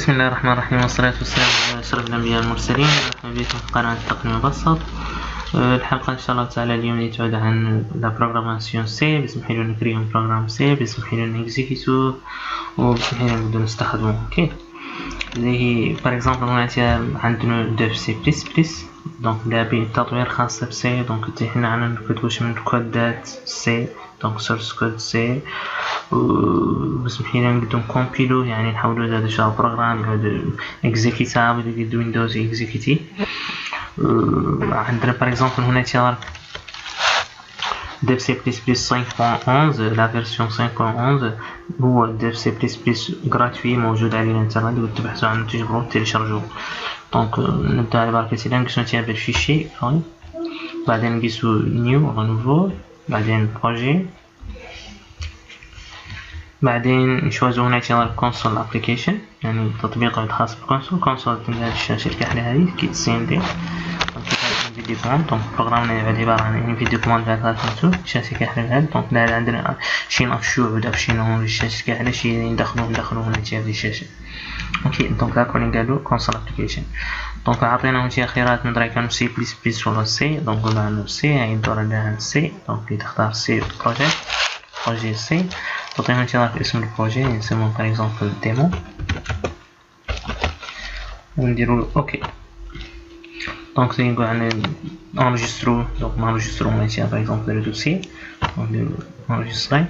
بسم الله الرحمن الرحيم، والصلاة والسلام على أشرف الأنبياء والمرسلين. مرحبا بكم في قناة التقنية مبسط. الحلقة إن شاء الله تعالى اليوم اللي تعود عن لا بروغراماسيون سي، بسمح لنا نكريو بروغرام سي، بسمح لنا نكزيكيتوه، وبسمح لنا نبدو نستخدموه. اوكي، اللي هي باغ اكزومبل هنا عندنا دو سي بلس بلس، دونك دابا تطوير خاص بسي، دونك حنا عنا نكتبوش من كودات سي، دونك سورس كود سي، وبسمح لنا نبدو نكومبيلو، يعني نحاولو هذا شغل بروغرام هذا اكزيكيتابل ديال ويندوز اكزيكيتي. عندنا باغ اكزومبل هنا تيعرف ديف سي بلس بلس 5.11 لا فيرسيون 5.11 هو ديف سي بلس بلس غراتوي موجود على الانترنت، وتبحثوا عنه تجبروه تيليشارجوه. دونك نبدا على بركة الله، نقسمو تيعمل الفيشي، بعدين نقيسو نيو رونوفو، بعدين بروجي، بعدين نشوزو هنا تيعرف كونسول ابليكيشن، يعني التطبيق الخاص بالكونسول. كونسول تلقى الشاشة الكحلة هذه كي سي ام دي، انفيديو كوماند. دونك البروغرام عبارة عن انفيديو كوماند فيها ثلاثة شاشة كحلة هذا. دونك هنا عندنا شي نافشو ودا شي نون الشاشة كحلة، شي ندخلو هنا تي هذه الشاشة. اوكي، دونك هاكا اللي قالو كونسول ابليكيشن. دونك عطيناهم شي خيارات نقدر كانوا سي بلس بلس ولا سي. دونك قلنا عنو سي، هاي الدور عندها سي، دونك تختار سي بروجي سي، تعطيهم تعرف اسم البروجي، نسموه باغ اكزومبل ديمو، ونديرو اوكي. دونك نقول عن انجسترو، دونك نانجسترو ماشي باغ اكزومبل لو دوسي، نديرو انجستري.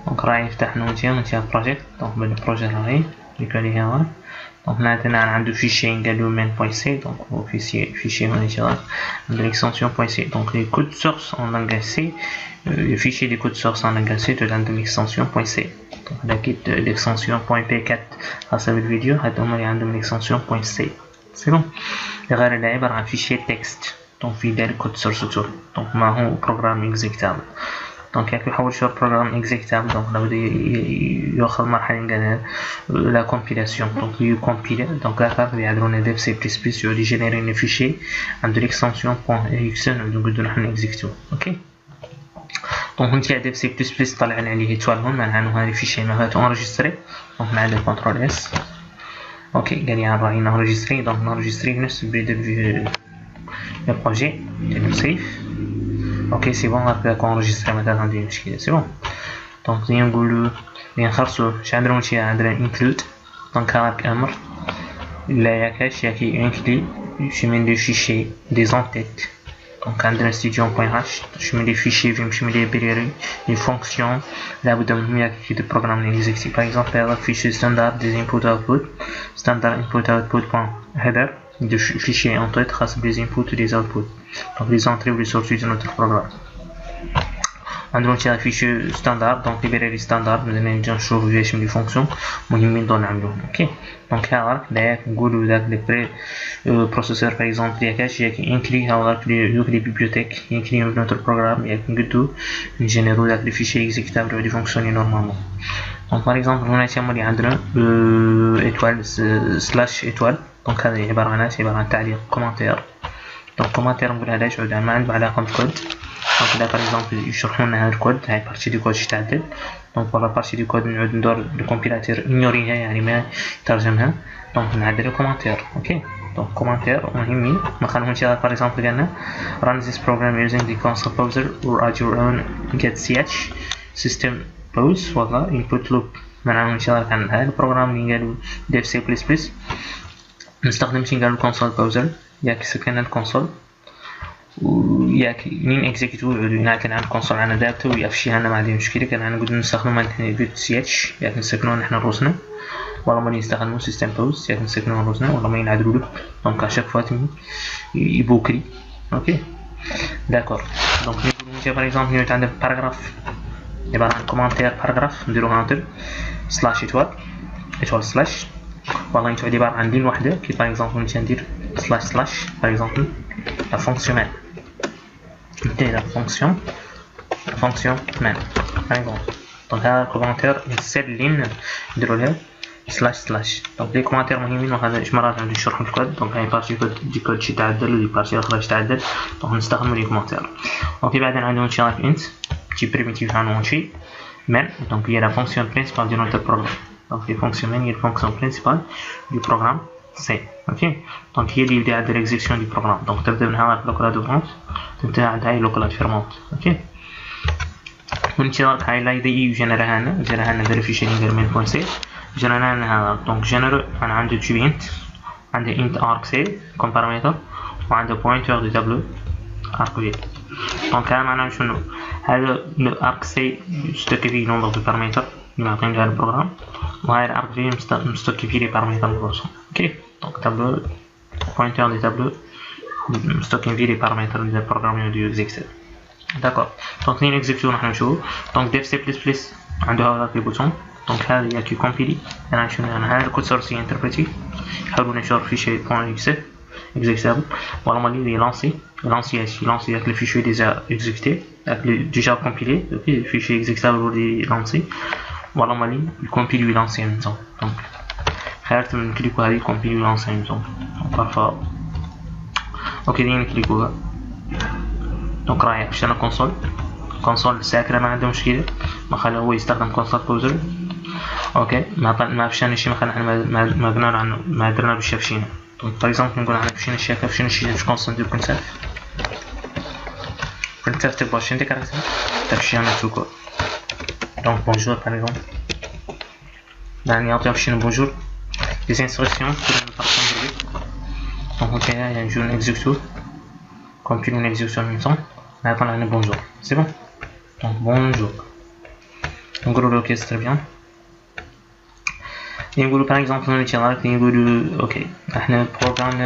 دونك راهي يفتح لنا نتاع بروجيكت، دونك بين البروجي راهي اللي كان ليها. دونك هنا عنده فيشي قالو من بوين سي، دونك هو فيشي هنا تاع ليكستنسيون بوين سي. دونك لي كود سورس اون لانغاج سي، le fichier des codes source en langage C de l'extension .c. Donc là quitte l'extension .p4 à sa vidéo, on a l'extension .c. C'est bon. غير اللي عبارة عن fichier texte، donc في داير code source tool، donc ما هو programme executable. donc ياك يحول شو programme executable، donc لابد ياخذ مرحلة نقال la compilation، donc يكمبيل. donc là يعدلون def C++ يعود يجينيري un fichier عند l'extension .exe، donc بدو نحن execute. ok. دونك نتاع ديف سي بلس بلس طلعنا عليه توالهم، معناها انه هذا فيشي ما هات انريجستري. دونك نعمل كونترول اس، اوكي قال لي راهي انريجستري. دونك نريجستري نفس البروجي ديال سيف. اوكي سي بون، هكا انريجستري ما عندي مشكله، سي بون. دونك نقولوا نخرصوا اش عندنا انكلود. دونك هاك امر لا ياكاش ياكي انكلي شي من لي فيشي دي زونتيت. Donc عندنا studio.h شمل لي فيشي فيهم شمل لي بريري لي فونكسيون لابد منهم كي دي بروغرام نيكزيكتي. باغ اكزومبل هذا فيشي ستاندارد دي انبوت اوتبوت، ستاندارد انبوت اوتبوت بوان هيدر دو فيشي ان تيت خاص بلي انبوت و لي اوتبوت، دونك لي زونتري و لي سورتي دو نوتر بروغرام. عندنا تاع فيشي ستاندارد، دونك لي بريري ستاندارد مازال نجي نشوفو واش من لي فونكسيون مهمين دون نعملوهم. اوكي، دونك هاك داك نقولوا داك لي بري بروسيسور باغ اكزومبل ياكاش ياكي انكلي هاك لي بيبليوتيك ينكلي نوتر بروغرام، ياك نقدو نجينيرو داك لي فيشي اكزيكتابل ولي فونكسيوني نورمالمون. دونك باغ اكزومبل هنا تما اللي عندنا ايتوال سلاش ايتوال، دونك هذا عباره عن تعليق كومونتير. دونك كومونتير نقول هذا يعود ما عنده علاقه بالكود. دونك لا باغ اكزومبل يشرحوا لنا هذا الكود، هاي بارتي دو كود تعدل. دونك ولا بارتي دو كود نعود ندور الكومبيلاتور انيوريها، يعني ما يترجمها. دونك نعدل كومونتير. اوكي، دونك كومونتير مهمين ما خلوهمش. باغ اكزومبل قالنا run this program using the console browser or at your own get ch system pause ولا input loop. معناها ان شاء الله كان هذا البروغرام اللي قالوا ديف سي بلس بلس نستخدم شي قالوا كونسول براوزر، ياك سكن الكونسول وياك مين اكزيكيتو هنا كان عند كونسول عندنا دابته ويفشي هنا ما عندي مشكله. كان عندنا نقدر نستخدموا مثلا سي اتش ياك نسكنوه نحن روسنا، ولا ما نستخدموا سيستم بوز ياك نسكنوه روسنا، ولا ما ينعدلوا له. دونك اشاك فوا يبوكري. اوكي داكور. دونك نقولوا باغ اكزومبل عندنا باراغراف عباره عن كومونتير باراغراف، نديرو هانتر سلاش ايتوال سلاش، والله تعود عباره عن لين وحده. كي باغ اكزومبل ندير سلاش باغ اكزومبل la fonction man. C'était la fonction man. Par exemple. Donc là, le commentaire, cette ligne de relève //. Donc les commentaires مهمين، وهذا إيش مرات عندي شرح الكود. donc هاي بارتي دي كود شي تعدل ودي بارتي أخرى تعدل، donc نستخدم لي commentaire. ok بعدين عندنا شي int qui primitive عنه شي man. donc هي la fonction principale de notre programme. donc les fonctions main هي الفونكسيون principale du programme C. ok donc هي اللي يبدا عندها l'exécution du programme. donc تبدا من هنا لوكال دوفرونت تنتهي عند هاي لوكال فيرمونت. ok من تشارك هاي لا يدي جنرها لنا فيريفيشن من بوين سي جنرها لنا هذا. donc جنرال انا عندي جوينت عندي int arc c comme paramètre وعنده pointer du tableau arc v. donc هذا معناه شنو؟ هذا arc c يستوكي فيه nombre de paramètres اللي معطيين لها البروغرام وهاي الارك في مستوكي فيه لي بارامتر البروسون. ok donc tableau pointer du tableau مستوكين فيه لي بارامتر اللي البروغرام يدو اكزيكتيف. داكور دونك نين اكزيكتيو راح نشوفو. دونك ديف سي بلس بلس عنده هذاك البوتون. دونك هذا ياكي كومبيلي انا شنو انا هذا الكود سورس انتربريتي يحاولوا نشر في شيء بوين اكزيكتابل ولا مالي لانسي لانسي avec le fichier déjà exécuté avec le déjà compilé. ok le fichier exécutable اللي لانسي ولا مالي يكمبيلي ويلانسي en même temps. donc خيرت من كليكو هذه يكمبيلي ويلانسي en même temps. donc parfois ok دي نكليكوها. donc رايح باش انا كونسول ساكنه ما عنده مشكله ما خلى هو يستخدم كونسول بوزر. اوكي ما فيش شي ما خلينا ما قلنا عنه ما درنا باش شافشينا. donc par exemple نقول احنا فينا الشاكه فينا شي باش كونستانت برنتف تبغى شي عندك كاركتر تمشي انا توكو. donc bonjour par exemple يعني يعطيهم شنو bonjour les instructions pour une partie de lui. donc ok il y a un jour exécuteur compile une exécution en même temps maintenant on a bonjour c'est bon. donc bonjour donc ok c'est très bien. نقولوا par exemple نقولوا اوكي احنا البروغرام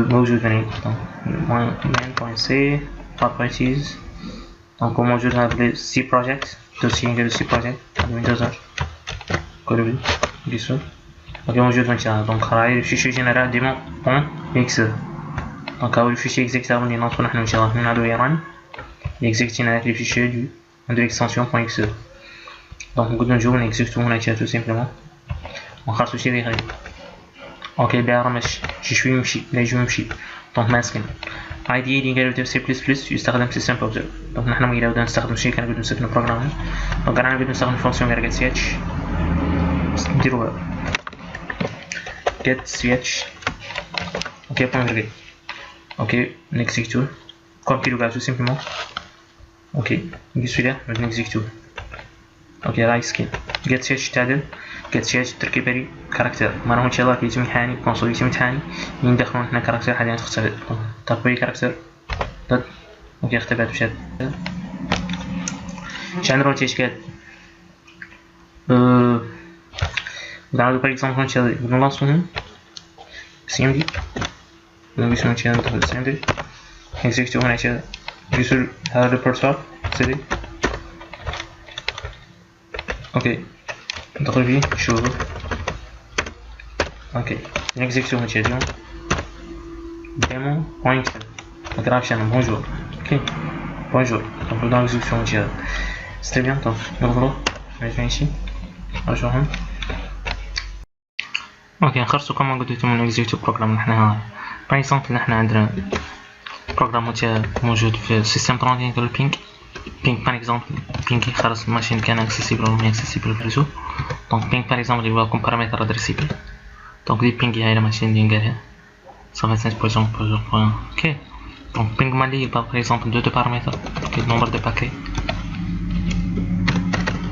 موجود هنا. main.c properties donc موجود هنا في C project dossier نقولوا C project windows كله بيسو اوكي موجود هنا. donc راهي الفيشي جينيرال ديمون .exe. donc هاو الفيشي اكزيكتابل اللي نعطو نحن ان شاء الله من هادو يران يكزيكتينا هذاك الفيشي دو عنده اكستنسيون .exe. donc نقدروا نجيو نكزيكتو هنا تو سيمبلومون ونخلصو شي اللي غادي. اوكي بيها ماشي شي شويه يمشي لا يجي يمشي. دونك ماسكين اي دي اللي قالوا سي بلس بلس يستخدم سيستم بوزر. دونك نحنا ما قلنا نستخدم شي كنقدروا نسكنوا بروغرام. دونك انا نقدر نستخدم فونكسيون غير get ch نديروا get ch اوكي بوين اوكي نكزيكتو كومبيلو كاع سيمبلومون. اوكي نقيسو ليه باش نكزيكتو. اوكي راي سكين get ch تعدل get ch تركيبري كاركتر ما راهو ان شاء الله كيتم امتحاني كونسول يتم امتحاني ندخلوا هنا كاركتر حاليا تختبر تركيبري كاركتر ضد. اوكي اختبرت بشات شحال روتي اشكال نعاودو باغ اكزومبل ان شاء الله نلانسوهم سي نقيسو هنا ندخل سي ام دي نكزيكتو هنا هذا نقيسو هذا الريبرتوار سي دي. اوكي ندخل فيه نشوفو. اوكي نكزيكتو هنا اليوم ديمو بوينت ما كرهتش انا بونجور. اوكي بونجور دونك نبداو نكزيكتو هنا سي بيان. دونك نضغطو ماشي نرجعوهم. اوكي نخرجو كما قلت لكم نكزيكتو بروغرام نحنا باغ اكزومبل نحنا عندنا بروغرام موجود في سيستم 31 ديال البينك ping par exemple ping خلاص الماشين كان accessible ou non accessible في الريزو. donc ping par exemple il va comme paramètre adressable. donc دي ping هاي الماشين اللي نقالها 125 ok. donc ping مالي يبقى par exemple deux paramètres ok nombre de paquets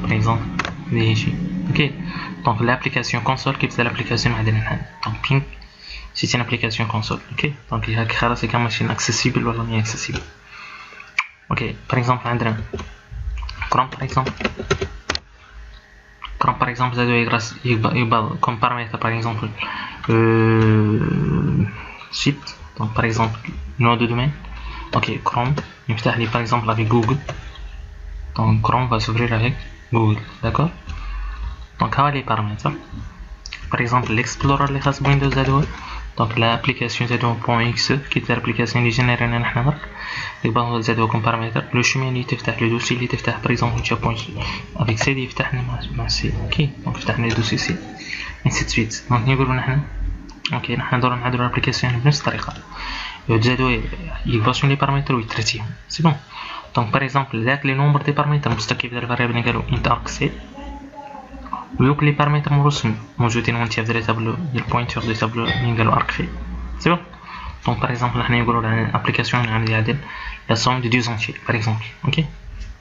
par exemple اللي هيجي ok. donc l'application console كيف l'application عندنا نحن. donc ping c'est une application console ok. donc هاك خلاص كان ماشين accessible ولا non accessible. ok par exemple عندنا Chrome par exemple زادو يبقى comme paramètre par exemple site. donc par exemple nom de domaine. ok Chrome يفتح لي par exemple avec Google. donc Chrome va s'ouvrir avec Google d'accord. donc هاو لي paramètres. par exemple l'explorer اللي خاص بويندوز زادو. donc l'application زادو .exe كي تاع l'application اللي جينيرينا نحنا برك يبقى هو زادو كوم بارامتر. لو شيمين اللي تفتح لو دوسي اللي تفتح باغ اكزومبل تشا بوين افيك سي اللي يفتحنا مع سي اوكي. دونك فتحنا لو دوسي سي انسي سويت. دونك نقولوا نحنا اوكي نحنا ندورو نعدلو الابليكاسيون بنفس الطريقه زادو يباسون لي بارامتر ويتريتيهم سي بون. دونك باغ اكزومبل ذاك لي نومبر دي بارامتر مستكيف ديال الفاريابل اللي قالو انت ارك سي Donc les paramètres موجودين هونتيا في التابلو ديال البوينتور دو تابلو اللي قالوا arc fait. C'est bon. Donc par exemple حنا نقولوا لنا l'application اللي عندي يعدل la somme de deux entiers par exemple. OK.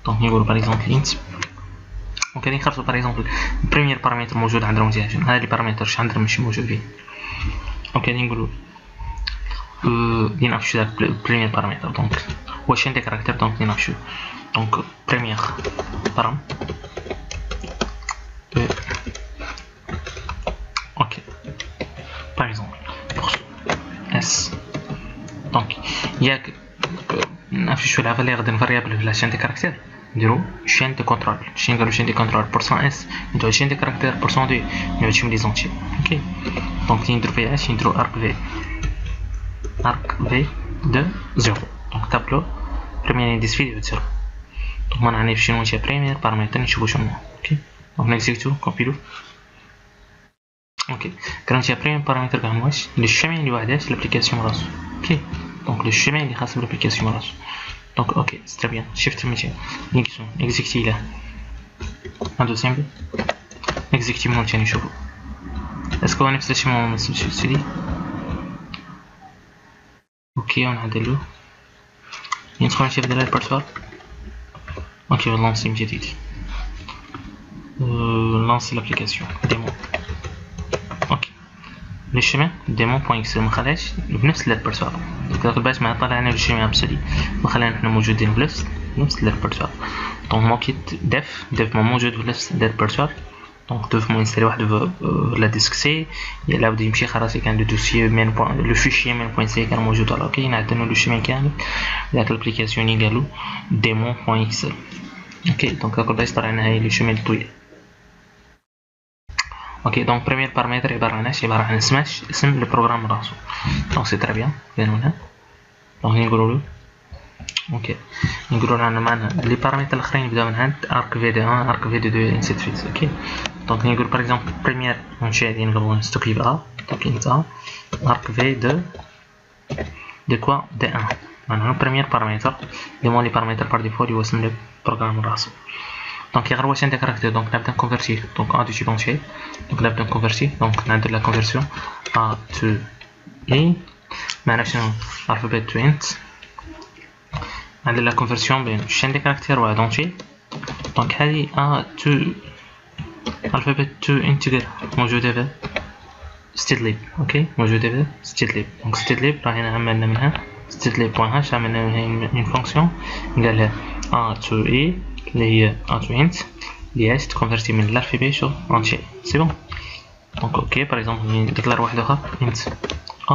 Donc نقولوا par exemple int. Donc غادي نخرجوا par exemple البريمير بارامتر موجود عند رمزي هنا هاد لي بارامتر عندنا ماشي موجودين. دونك غادي نقولوا غادي نمشيو داك البريمير بارامتر دونك هو شين دي كاركتير دونك غادي نمشيو دونك بريمير بارام OK par exemple pour s donc ياك نمشيو la valeur d'une variable في la chaîne de caractères نديرو chaîne de contrôle شنو قالوا chaîne de contrôle %s نديرو chaîne de caractères %d نمشيو لي زونتي. OK donc نديرو فيها اش نديرو arc v de 0 donc tableau premier indice فيه 0 donc ما نعرف شنو هي premier paramètre نشوفو شنو. OK donc نكزيكتو كومبيلو. OK كان هي premier paramètre كاع واش لي chemin اللي وحداش l'application راسو. OK donc le chemin اللي خاص l'application راسو. donc OK c'est très bien shift ماشي نيكسو exécuter là un deuxième exécuter mon تاني نشوفو est-ce qu'on نفس الشيء ما سيدي. OK ونعدلو ندخل نشوف ديال الريبرتوار. OK نلونسي من جديد lancer l'application démo. OK le chemin démo.x ما خلاش بنفس الريبرتوار دونك باش ما طلعنا لو شيمي ابسولي ما خلانا حنا موجودين في نفس الريبرتوار. دونك موكيت ديف موجود في نفس الريبرتوار دونك دوف مو انستالي واحد لا ديسك سي يلا بدا يمشي خلاص كان لو دوسيي مين بوين لو فيشي مين بوين سي كان موجود على OK نعدلو لو شيمي كامل داك الابليكاسيون اللي قالو démo.x. OK دونك هاكا باش طلعنا هاي لو شيمي الطويل. OK donc premier paramètre عبارة عن اسم البروغرام راسو donc c'est très bien بين هنا donc نقولوا له OK نقولوا له معنا لي بارامتر الاخرين يبداو من عند arc v1 arc v2 ainsi de suite. OK donc نقول par exemple première انشاء ديال نقولوا stockif a donc int a arc v2 de quoi d1 معناها premier paramètre les paramètres par défaut اللي هو اسم البروغرام راسو. donc يغير واش عندك كاركتير دونك نبدا نكونفيرتيه دونك ا دو entier donc نبدا نكونفيرتيه دونك نعدل لا conversion a to e معنا شنو alphabet to int نعدل لا conversion بين chaîne de caractères و entier دونك هذه a to alphabet to integer موجوده في stdlib. OK موجوده في stdlib دونك stdlib راهنا عملنا منها stdlib.h عملنا منها une fonction قال لها a to e اللي هي int اللي هي تكونفيرتي من الالفابي شو entier. سي بون دونك OK باغ اكزومبل نديكلار واحد اخر int a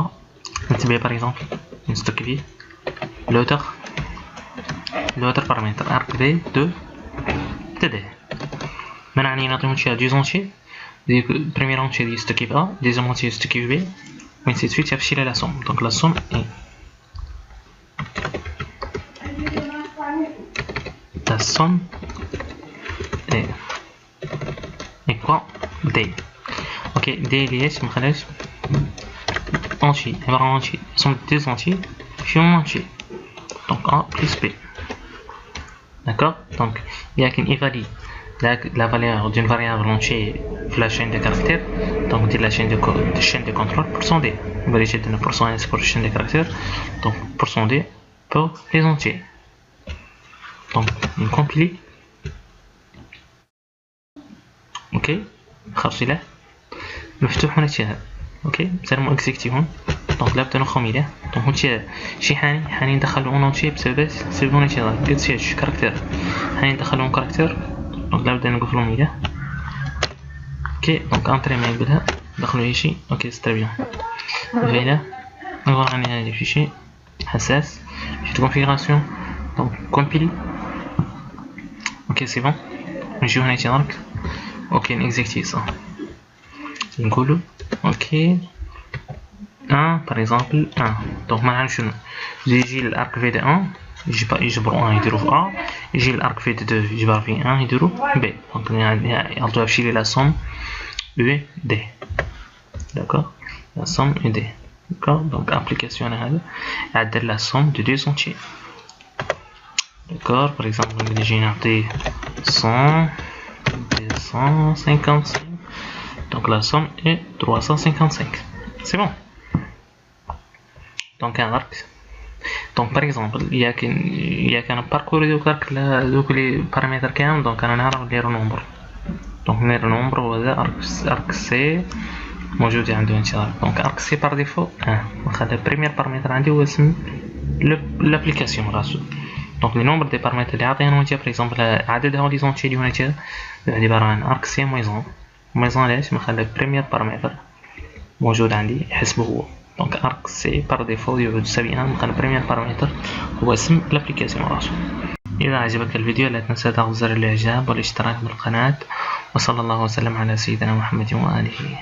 int b باغ اكزومبل نستوكيفي l'autre paramètre arc v de td منعني نعطيهم شي deux entiers ديك premier entier دي stockif a deuxième entier stockif b ainsi de suite يمشي la somme donc la somme est la somme est quoi d. OK d ليش ما خلاش entier عبارة عن entier somme de deux entiers فيهم entier donc a plus b. d'accord donc il y a qu'une évalue la valeur d'une variable entier في la chaîne de caractères donc dit la chaîne de contrôle %d vérifier de %s pour la chaîne de caractères donc %d pour les entiers. donc نكمبيلي OK خرجي له مفتوح هنا شي هذا OK سالمو اكزيكتيفون دونك لا بدا نخمي له دونك هونتي شي حاني ندخلو اون اونتي بسبب هنا شي قد سيرش كاركتير حاني ندخلو اون كاركتير دونك لا بدا نقفلو ميله. OK دونك انتري ما يقبلها ندخلو اي شي OK سي تري بيان فيلا نقول راني هذا فيشي حساس في configuration donc compile. OK c'est bon نجيو هنا تنرك OK نexécuter ça نقولو OK 1 par exemple 1 donc ما نعرف شنو يجي الارك في دي 1 يجبروا 1 يديروا في A يجي الارك في دي 2 يجبر في 1 يديروا B donc يعطيو هادشي la somme U D d'accord la somme U D d'accord donc application هذا يعدل la somme de deux entiers. d'accord par exemple نجي نعطيه 100 des 355. Donc la somme est 355. C'est bon. Donc un arc. Donc par exemple il y a qu'un parcours دوك لي بارامتر كامل. دونك انا نعرف ندير نومبر. دونك ندير نومبر وهذا ارك سي موجود عنده انتظار. دونك ارك سي بار ديفو نخلي بريمير بارامتر عندي هو اسم لابليكاسيون راسو. دونك لي نومبر دي بارامتر اللي عطينا انت باغ اكزومبل عدد هوريزونتي اللي هنا عباره عن ارك سي مويزون علاش نخلي بريمير بارامتر موجود عندي يحسبه هو. دونك ارك سي بار ديفو يعود يساوي نخلي بريمير بارامتر هو اسم لابليكاسيون راسو. إذا عجبك الفيديو لا تنسى ضغط زر الإعجاب والاشتراك بالقناة، وصلى الله وسلم على سيدنا محمد وآله.